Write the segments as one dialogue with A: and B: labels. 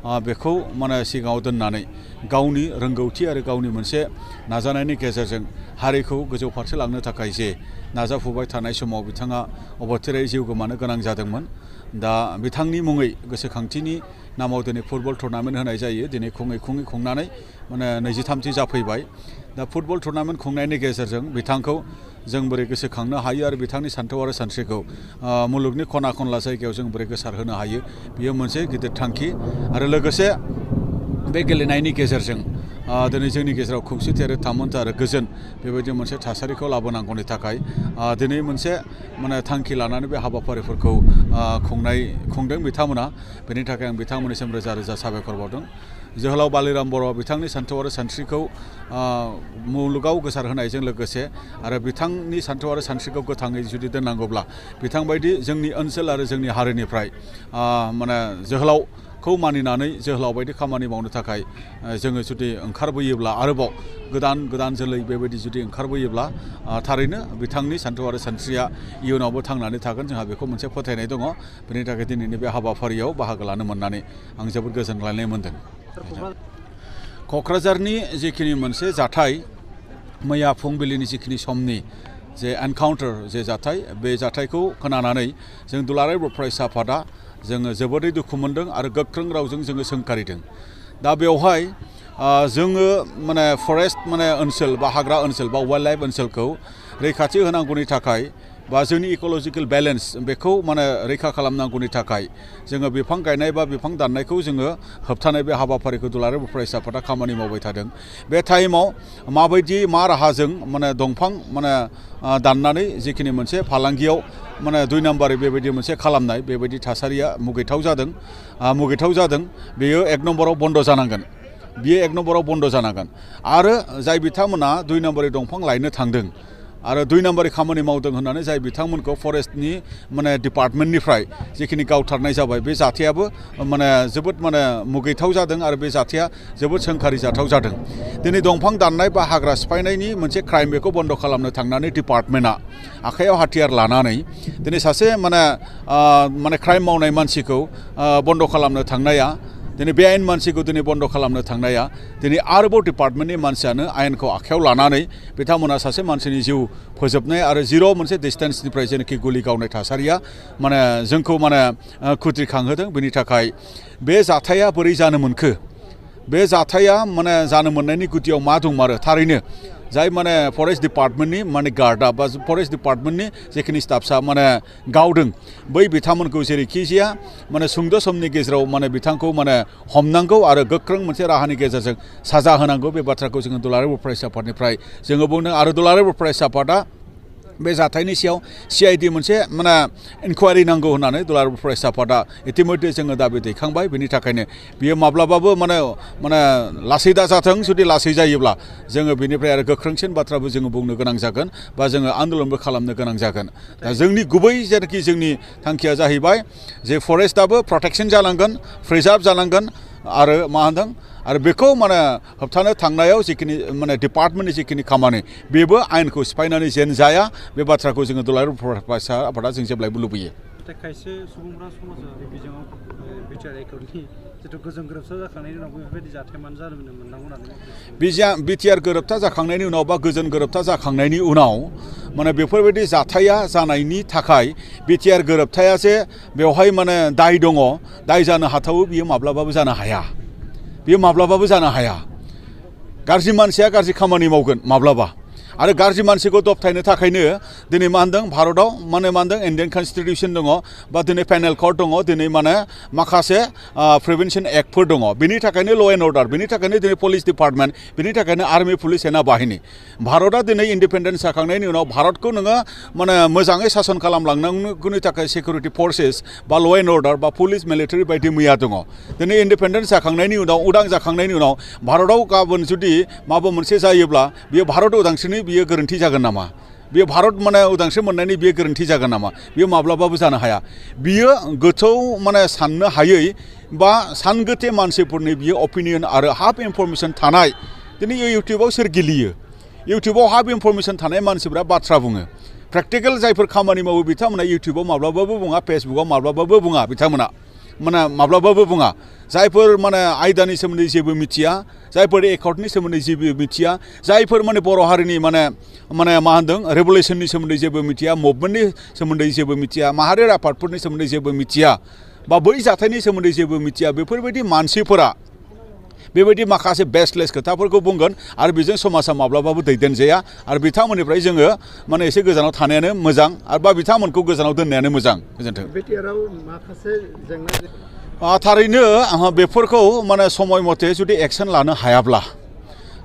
A: बेखौ माने सिगाङाव दोननानै गावनि रोंगौथि आरो गावनि मोनसे नाजानायनि गेजेरजों हारिखौ गोजौ फारसे लांनो थाखाय जे नाजाफुबाय थानाय समाव बिथाङा अबथिरायै जिउ गोमानो गोनां जादोंमोन। दा बिथांनि मुङै गोसोखांथिनि नामाव दिनै फुटबल टुर्नामेन्ट होनाय जायो। दिनै खुंनानै माने 23थि जाफैबाय। दा फुटबल टुर्नामेन्ट खुंनायनि गेजेरजों बिथांखौ जों बोरै गोसोखांनो हायो आरो बिथांनि सान्थौ आरो सानस्रिखौ मुलुगनि खना खनला जायगायाव जों बोरै गोसारहोनो हायो, बेयो मोनसे गिदिर थांखि। आरो लोगोसे बे गेलेनायनि गेजेरजों दिनै जोंनि गेजेराव खौसेथि आरो थामोनथा आरो गोजोन बेबायदि मोनसे थासारिखौ लाबोनांगौनि थाखाय दिनै मोनसे माने थांखि लानानै बे हाबाफारिफोरखौ खुंदों बिथांमोना। बेनि थाखाय आं बिथांमोननिसिम रोजा रोजा साबायखर बावदों। जोहोलाव बालिराम बर' बिथांनि सान्थौ आरो सानस्रिखौ मुलुगाव गोसारहोनायजों लोगोसे आरो बिथांनि सान्थौ आरो सानस्रिखौ गोथाङै जुदि दोननांगौब्ला बिथांबायदि जोंनि ओनसोल आरो जोंनि हारिनिफ्राय माने जोहोलावखौ मानिनानै जोहोलाव बायदि खामानि मावनो थाखाय जोङो जुदि ओंखारबोयोब्ला आरोबाव गोदान जोलै बेबायदि जुदि ओंखारबोयोब्ला थारैनो बिथांनि सान्थौ आरो सानस्रिया इयुनावबो थांनानै थागोन। जोंहा बेखौ मोनसे फोथायनाय दङ। बेनि थाखाय दिनैनि बे हाबाफारियाव बाहागो लानो मोननानै आं जोबोद गोजोनग्लायनाय मोन्दों। क'क्राझारनि जिखिनि मोनसे जाथाय, मैया फुंबिलिनि जिखिनि समनि जे एनकाउन्टार जे जाथाय, बे जाथायखौ खोनानानै जों दुलाराय बर' फरायसा आफादा जोङो जोबोरै दुखु मोनदों आरो गोख्रों रावजों जोङो सोंखारिदों। दा बेवहाय जोङो माने फरेस्ट माने ओनसोल बा हाग्रा ओनसोल बा वाइल्ड लाइफ ओनसोलखौ रैखाथि होनांगौनि थाखाय बा जोंनि इक'लजिकेल बेलेन्स बेखौ माने रैखा खालामनांगौनि थाखाय जोङो बिफां गायनाय बा बिफां दाननायखौ जोङो होबथानाय बे हाबाफारिखौ दुलाराय बर' फरायसा आफादा खामानि मावबाय थादों। बे टाइमाव माबायदि मा राहाजों माने दंफां माने दाननानै जिखिनि मोनसे फालांगियाव माने 2 नाम्बारै बेबायदि मोनसे खालामनाय बेबायदि थासारिया मुगैथाव जादों। बेयो 1 नम्बराव बन्द जानांगोन। बियो 1 नम्बराव बन्द जानांगोन। आरो जाय बिथांमोना 2 नाम्बारै दंफां लायनो थांदों आरो 2 नाम्बारै खामानि मावदों होननानै जाय बिथांमोनखौ फरेस्टनि माने डिपार्टमेन्टनिफ्राय जिखिनि गावथारनाय जाबाय, बे जाथायाबो माने जोबोद माने मुगैथाव जादों आरो बे जाथाया जोबोद सोंखारि जाथाव जादों। दिनै दंफां दाननाय बा हाग्रा सिफायनायनि मोनसे क्राइम बेखौ बन्द खालामनो थांनानै डिपार्टमेन्टआ आखायाव हाथियार लानानै दिनै सासे माने क्राइम मावनाय मानसिखौ बन्द खालामनो थांनाया, दिनै बे आयेन मानसिखौ दिनै बन्द खालामनो थांनाया दिनै आरोबाव डिपार्टमेन्टनि मानसियानो आयेनखौ आखायाव लानानै बिथांमोना सासे मानसिनि जिउ फोजोबनाय आरो जिर' मोनसे डिस्टेन्सनिफ्राय जेनाखि गुलि गावनाय थासारिया माने जोंखौ माने खुद्रिखांहोदों। बेनि थाखाय बे जाथाया बोरै जानो मोनखो, बे जाथाया माने जानो मोननायनि गुदियाव मा दंमारो? थारैनो जाय माने फरेस्ट डिपार्टमेन्टनि माने गार्डआ बा फरेस्ट डिपार्टमेन्टनि जेखिनि स्टाफसा माने गावदों, बै बिथांमोनखौ जेरैखि जाया माने सुंद' समनि गेजेराव माने बिथांखौ माने हमनांगौ आरो गोख्रों मोनसे राहानि गेजेरजों साजा होनांगौ। बे बाथ्राखौ जोङो दुलाराय बर' फरायसा आफादनिफ्राय जोङो बुंदों। आरो दुलाराय बर' फरायसा आफादा बे जाथायनि सायाव CID मोनसे माने इनकुवारि नांगौ होननानै दुलाराय बर' फरायसा आफादा इतिमध्य जोङो दाबि दैखांबाय। बेनि थाखायनो बियो माब्लाबाबो माने लासै दाजाथों। जुदि लासै जायोब्ला जोङो बेनिफ्राय आरो गोख्रोंसिन बाथ्राबो जोङो बुंनो गोनां जागोन बा जोङो आन्दलनबो खालामनो गोनां जागोन। दा जोंनि गुबै जेनाखि जोंनि थांखिया जाहैबाय जे फरेस्टआबो प्रटेक्सन जानांगोन, प्रिजार्भ जानांगोन आरो मा होनदों आरो बेखौ माने होबथानो थांनायाव जिखिनि माने डिपार्टमेन्टनि जिखिनि खामानि, बेबो आयेनखौ सिफायनानै जेन जाया, बे बाथ्राखौ जोङो दुलाराय बर' फरायसा आफादा जों जेब्लायबो लुबैयो।
B: खायसे सुबुंफ्रा समाजारि बिजोङाव बिटिआर एकर्डनि जिथु गोजोन गोरोबथा जाखांनायनि उनाव बेफोरबायदि जाथाय मानो जानो मोननांगौ होननानै बिटिआर
A: गोरोबथा जाखांनायनि उनाव बा गोजोन गोरोबथा जाखांनायनि उनाव माने बेफोरबायदि जाथाया जानायनि थाखाय बिटिआर गोरोबथाया जे बेवहाय माने दाय दङ, दाय जानो हाथावो, बियो माब्लाबाबो जानो हाया। बियो माब्लाबाबो जानो हाया। गाज्रि मानसिया गाज्रि खामानि मावगोन माब्लाबा। आरो गाज्रि मानसिखौ दबथायनो थाखायनो दिनै मा होनदों भारतआव मा होनदों इन्डियान कनस्टिटिउसन दङ बा दिनै पेनेल कर्ड दङ, दिनै माने माखासे प्रिभेन्सन एक्टफोर दङ। बेनि थाखायनो ल' एन्ड अर्डार, बेनि थाखायनो दिनै पुलिस डिपार्टमेन्ट, बेनि थाखायनो आर्मि पुलिस सेना बाहिनी। भारतआ दिनै इन्डिपेन्डेन्स जाखांनायनि उनाव भारतखौ नोङो माने मोजाङै सासन खालामलांनांगौनि थाखाय सिकिउरिटि फर्सेस बा ल' एन्ड अर्डार बा पुलिस मिलिटारि बायदि मैया दङ। दिनै इन्डिपेन्डेन्स जाखांनायनि उनाव उदां जाखांनायनि उनाव भारतआव गाबोन जुदि माबा मोनसे जायोब्ला बियो भारत उदांस्रिनि बियो गोरोन्थि जागोन नामा? बियो भारत माने उदांस्रि मोननायनि बियो गोरोन्थि जागोन नामा? बियो माब्लाबाबो जानो हाया। बियो गोथौ माने साननो हायै बा सानगोथे मानसिफोरनि बियो अपिनियन आरो हाफ इनफरमेसन थानाय। दिनै इउटिउबाव सोर गेलेयो? इउटिउबाव हाफ इनफरमेसन थानाय मानसिफ्रा बाथ्रा बुङो। प्रेक्टिकेल जायफोर खामानि मावो बिथांमोना इउटिउबाव माब्लाबाबो बुङा, फेसबुकआव माब्लाबाबो बुङा बिथांमोना। माने माब्लाबाबो बुङा जायफोर माने आयदानि सोमोन्दै जेबो मिथिया जायफोर एकर्डनि सोमोन्दै जेबो मिथिया जायफोर माने बर' हारिनि माने मा होनदों रेभलिउसननि सोमोन्दै जेबो मिथिया मुभमेन्टनि सोमोन्दै जेबो मिथिया माहारियारि आफादफोरनि सोमोन्दै जेबो मिथिया बा बै जाथायनि सोमोन्दै जेबो मिथिया बेफोरबायदि मानसिफोरा बेबायदि माखासे बेसलेस खोथाफोरखौ बुंगोन आरो बेजों समाजा माब्लाबाबो दैदेनजाया आरो बिथांमोननिफ्राय जोङो माने एसे गोजानाव थानायानो मोजां आरो बा बिथांमोनखौ गोजानाव दोननायानो मोजां गोजोन्थों
B: बिटिआरआव माखासे जेंना
A: थारैनो बेफोरखौ माने समय मथे जुदि एक्सन लानो हायाब्ला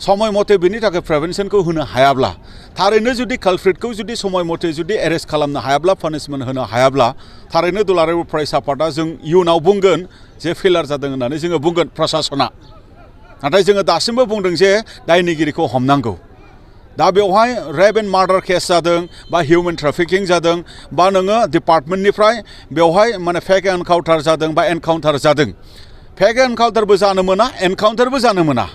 A: समय मथे बेनि थाखाय प्रिभेन्सनखौ होनो हायाब्ला थारैनो जुदि कालप्रिटखौ जुदि समय मथे जुदि एरेस्ट खालामनो हायाब्ला पानिशमेन्ट होनो हायाब्ला थारैनो दुलाराय बर' फरायसा आफादा जों इयुनाव बुंगोन जे फेलार जादों होननानै जोङो बुंगोन प्रसासना नाथाय जोङो दासिमबो बुंदों जे दायनिगिरिखौ हमनांगौ दा बेवहाय रेप एन्ड मार्डार केस जादों बा हिउमेन ट्राफिकिं जादों बा नोङो डिपार्टमेन्टनिफ्राय बेवहाय माने फेक एनकाउन्टार जादों बा एनकाउन्टार जादों फेक एनकाउन्टारबो जानो मोना एनकाउन्टारबो जानो मोना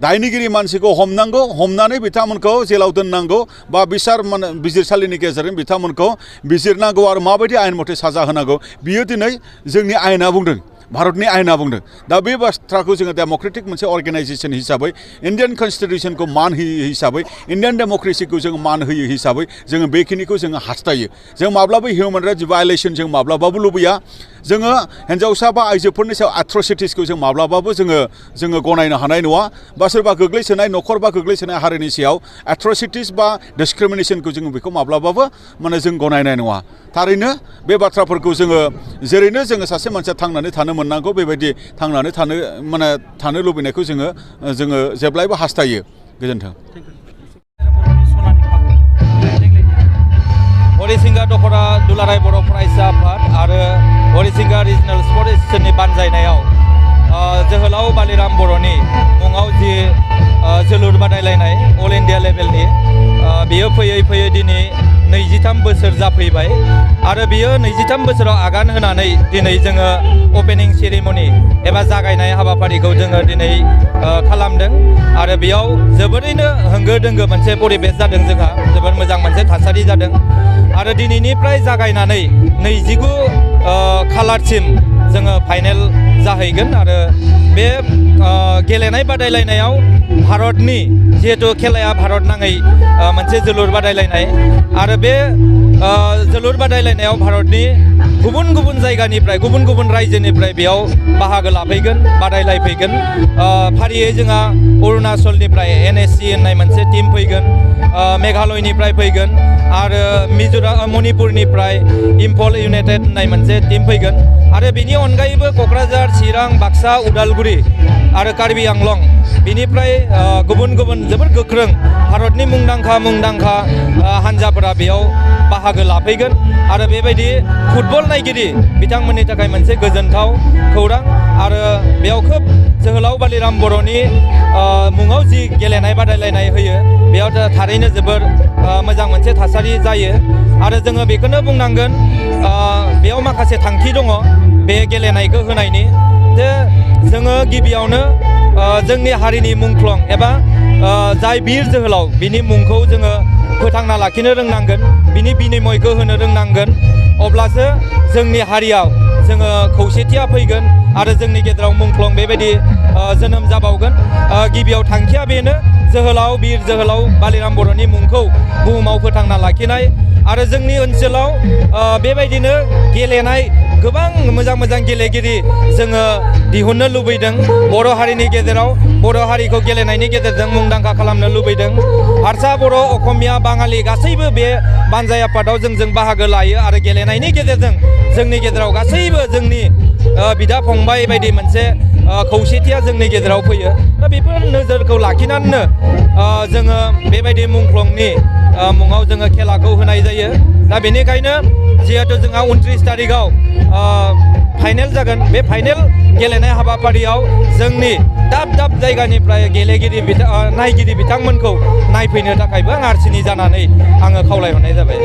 A: दायनिगिरि मानसिखौ हमनांगौ हमनानै बिथांमोनखौ जेलाव दोननांगौ बा बिजिरसालिनि गेजेरजों बिथांमोनखौ बिजिरनांगौ आरो माबायदि आयेन मथे साजा होनांगौ बियो दिनै जोंनि आयेना बुंदों भारतनि आयेना बुंदों दा बे बाथ्राखौ जोङो डेम'क्रेटिक मोनसे अर्गेनाइजेसन हिसाबै इन्डियान कनस्टिटिउसनखौ मान होयो हिसाबै इन्डियान डेम'क्रेसिखौ जों मान होयो हिसाबै जोङो बेखिनिखौ जोङो हास्थायो जों माब्लाबा हिउमेन राइट्स भायलेसन जों माब्लाबाबो लुबैया जोङो हिन्जावसा बा आइजोफोरनि सायाव एट्रसिटिसखौ जों माब्लाबाबो जोङो गनायनो हानाय नङा बा सोरबा गोग्लैसोनाय न'खर बा गोग्लैसोनाय हारिनि सायाव एट्रसिटिस बा डिसक्रिमिनेसनखौ जोङो बेखौ माब्लाबाबो माने जों गनायनाय नङा थारैनो बे बाथ्राफोरखौ जोङो जेरैनो जोङो सासे मानसिया थांनानै थानो मोननांगौ बेबायदि थांनानै थानो लुबैनायखौ जोङो जेब्लायबो हास्थायो गोजोन्थों
C: हरिसिंगा दख'रा दुलाराय बर' फरायसा आफाद आरो हरिसिंगा रिजनेल स्पर्ट एस'सियेसननि बानजायनायाव जोहोलाव बालिराम बर'नि मुङाव जि जोलुर बादायलायनाय अल इन्डिया लेभेलनि बेयो फैयै फैयै दिनै 23 बोसोर जाफैबाय आरो बियो 23 बोसोराव आगान होनानै दिनै जोङो अपेनिं सेरेमनि एबा जागायनाय हाबाफारिखौ जोङो दिनै खालामदों आरो बेयाव जोबोरैनो होंगो दोंगो मोनसे परिबेस जादों जोंहा जोबोर मोजां मोनसे थासारि जादों आरो दिनैनिफ्राय जागायनानै 29 खालारसिम जोङो फाइनेल जाहैगोन आरो बे गेलेनाय बादायलायनायाव भारतनि जिहेतु खेलाया भारत नाङै मोनसे जोलुर बादायलायनाय आरो बे जोलुर बादायलायनायाव भारतनि गुबुन गुबुन जायगानिफ्राय गुबुन गुबुन रायजोनिफ्राय बेयाव बाहागो लाफैगोन बादायलायफैगोन फारियै जोंहा अरुणाचलनिफ्राय NSC होननाय मोनसे टीम फैगोन मेघालयनिफ्राय फैगोन आरो मणिपुरनिफ्राय इम्फल इउनाइटेड होननाय मोनसे टीम फैगोन आरो बेनि अनगायैबो क'क्राझार चिरां बाक्सा उदालगुरि आरो कार्बि आंलं बिनिफ्राय गुबुन गुबुन जोबोद गोख्रों भारतनि मुंदांखा हान्जाफोरा बेयाव बाहागो लाफैगोन आरो बेबायदि फुटबल नायगिरि बिथांमोननि थाखाय मोनसे गोजोनथाव खौरां आरो बेयाव खोब जोहोलाव बालिराम बर'नि मुङाव जि गेलेनाय बादायलायनाय होयो बेयाव थारैनो जोबोर मोजां मोनसे थासारि जायो आरो जोङो बेखौनो बुंनांगोन बेयाव माखासे थांखि दङ बे गेलेनायखौ होनायनि जे जोङो गिबियावनो जोंनि हारिनि मुंख्लं एबा जाय बिर जोहोलाव बिनि मुंखौ जोङो फोथांना लाखिनो रोंनांगोन बिनि बिनिमयखौ होनो रोंनांगोन अब्लासो जोंनि हारियाव जोङो खौसेथिया फैगोन आरो जोंनि गेजेराव मुंख्लं बेबायदि जोनोम जाबावगोन गिबियाव थांखिया बेनो जोहोलाव बिर जोहोलाव बालिराम बर'नि मुंखौ बुहुमाव फोथांना लाखिनाय आरो जोंनि ओनसोलाव बेबायदिनो गेलेनाय गोबां मोजां गेलेगिरि जोङो दिहुननो लुबैदों बर' हारिनि गेजेराव बर' हारिखौ गेलेनायनि गेजेरजों मुंदांखा खालामनो लुबैदों हारसा बर' असमिया बाङालि गासैबो बे बानजाय आफादाव जोंजों बाहागो लायो आरो गेलेनायनि गेजेरजों जोंनि गेजेराव गासैबो जोंनि बिदा फंबाय बायदि मोनसे खौसेथिया जोंनि गेजेराव फैयो दा बेफोर नोजोरखौ लाखिनानैनो जोङो बेबायदि मुंख्लंनि मुङाव जोङो खेलाखौ होनाय जायो दा बेनिखायनो जिहेतु जोंहा 29 तारिखआव फाइनेल जागोन बे फाइनेल गेलेनाय हाबाफारियाव जोंनि दाब जायगानिफ्राय गेलेगिरि नायगिरि बिथांमोनखौ नायफैनो थाखायबो आं आरसिनि जानानै आङो खावलायहरनाय जाबाय